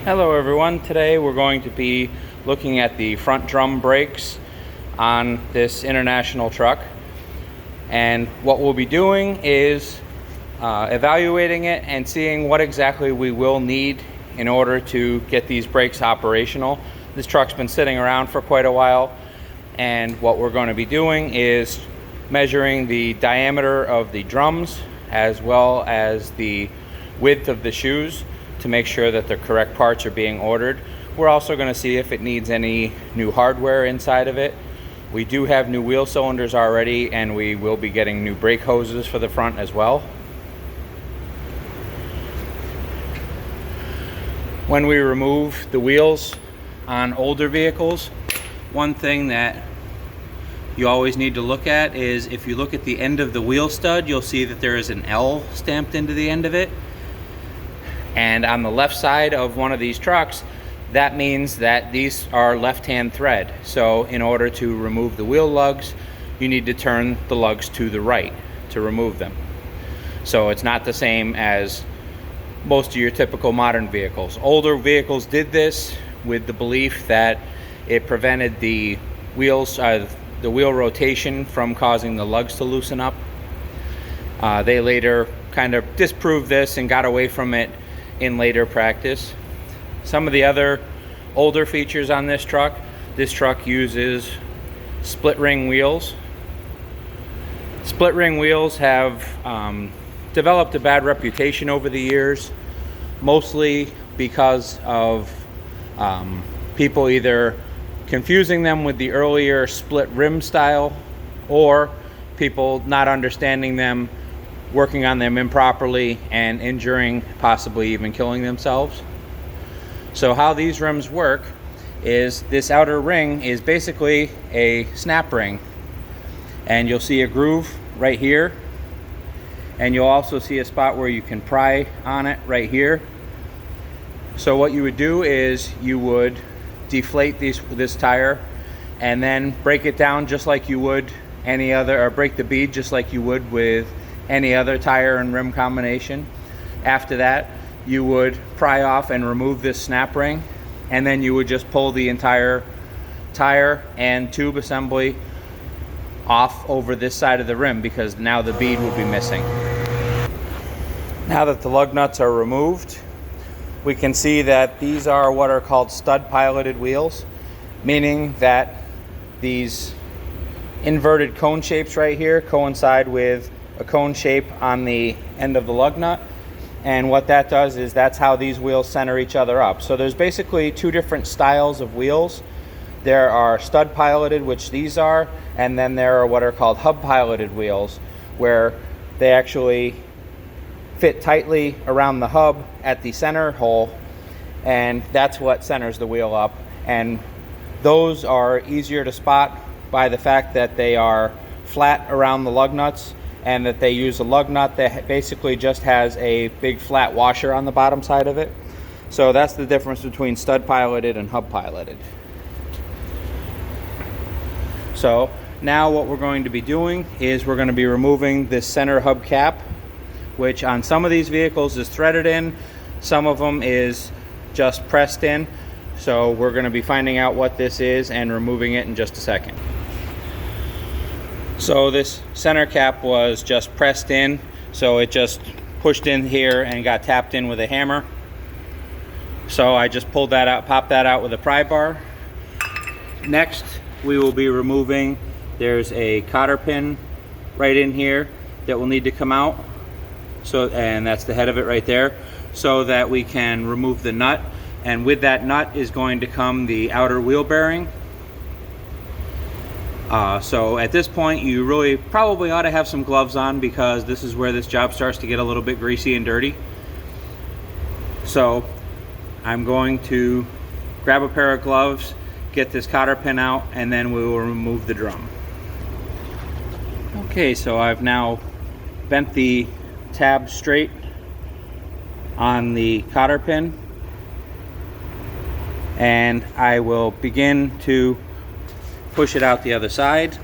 Hello everyone, today we're going to be looking at the front drum brakes on this International truck, and what we'll be doing is evaluating it and seeing what exactly we will need in order to get these brakes operational. This truck's been sitting around for quite a while, and what we're going to be doing is measuring the diameter of the drums as well as the width of the shoes to make sure that the correct parts are being ordered. We're also going to see if it needs any new hardware inside of it. We do have new wheel cylinders already, and we will be getting new brake hoses for the front as well. When we remove the wheels on older vehicles, one thing that you always need to look at is if you look at the end of the wheel stud, you'll see that there is an L stamped into the end of it. And on the left side of one of these trucks, that means that these are left-hand thread. So in order to remove the wheel lugs, you need to turn the lugs to the right to remove them. So it's not the same as most of your typical modern vehicles. Older vehicles did this with the belief that it prevented the wheels, the wheel rotation from causing the lugs to loosen up. They later kind of disproved this and got away from it in later practice. Some of the other older features on this truck uses split ring wheels. Split ring wheels have developed a bad reputation over the years, mostly because of people either confusing them with the earlier split rim style, or people not understanding them, working on them improperly, and injuring, possibly even killing themselves. So how these rims work is this outer ring is basically a snap ring, and you'll see a groove right here, and you'll also see a spot where you can pry on it right here. So what you would do is you would deflate this tire and then break it down just like you would any other, or break the bead just like you would with any other tire and rim combination. After that, you would pry off and remove this snap ring, and then you would just pull the entire tire and tube assembly off over this side of the rim, because now the bead will be missing. Now that the lug nuts are removed, we can see that these are what are called stud piloted wheels, meaning that these inverted cone shapes right here coincide with a cone shape on the end of the lug nut, and what that does is that's how these wheels center each other up. So there's basically two different styles of wheels. There are stud piloted, which these are, and then there are what are called hub piloted wheels, where they actually fit tightly around the hub at the center hole, and that's what centers the wheel up. And those are easier to spot by the fact that they are flat around the lug nuts, and that they use a lug nut that basically just has a big flat washer on the bottom side of it. So that's the difference between stud piloted and hub piloted. So now what we're going to be doing is we're going to be removing this center hub cap, which on some of these vehicles is threaded in, some of them is just pressed in. So we're going to be finding out what this is and removing it in just a second. So this center cap was just pressed in, so it just pushed in here and got tapped in with a hammer. So I just pulled that out, popped that out with a pry bar. Next, we will be removing, there's a cotter pin right in here that will need to come out. So, and that's the head of it right there, so that we can remove the nut. And with that nut is going to come the outer wheel bearing. So at this point, you really probably ought to have some gloves on, because this is where this job starts to get a little bit greasy and dirty. So I'm going to grab a pair of gloves, get this cotter pin out, and then we will remove the drum. Okay, so I've now bent the tab straight on the cotter pin, and I will begin to push it out the other side.